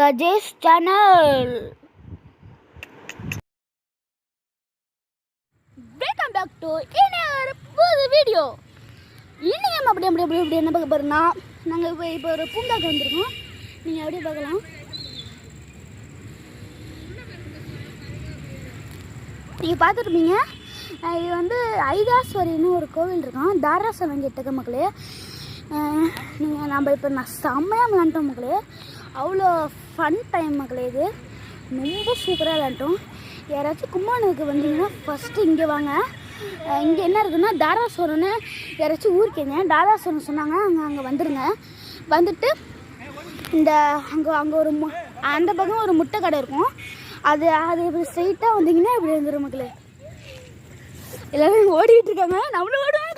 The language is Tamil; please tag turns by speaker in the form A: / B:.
A: Gajesh channel. Welcome back to இன்னொரு புது வீடியோ. இன்னைக்கு நம்ம அப்படி என்ன பார்க்க போறோம்னா, நாங்கள் இப்போ ஒரு பூங்காக்கு வந்திருக்கோம். நீங்கள் அப்படியே பார்க்கலாம். நீங்கள் பார்த்துருப்பீங்க, இது வந்து ஐதாஸ்வரின்னு ஒரு கோவில் இருக்கான், தாராசுரம் கிட்டக்க மக்களே. நம்ம இப்போ செம்மையாக விளாண்டோம் மக்களே. அவ்வளோ ஃபன் டைம் மக்களே. இது ரொம்ப சூப்பராக விளாண்டோம். யாராச்சும் கும்பகோணத்துக்கு வந்தீங்கன்னா ஃபஸ்ட்டு இங்கே வாங்க. இங்கே என்ன இருக்குதுன்னா தாராசுரம்னு யாராச்சும் ஊருக்கேங்க தாராசுரம் சொன்னாங்க. அங்கே வந்துடுங்க. வந்துட்டு இந்த அங்கே ஒரு அந்த பக்கம் ஒரு முட்டை கடை இருக்கும். அது இப்படி ஸ்ட்ரெயிட்டாக வந்தீங்கன்னா இப்படி வந்துடும் மக்களே. எல்லோரும் ஓடிக்கிட்டு இருக்காங்க, நம்மளும் ஓடுவோம்.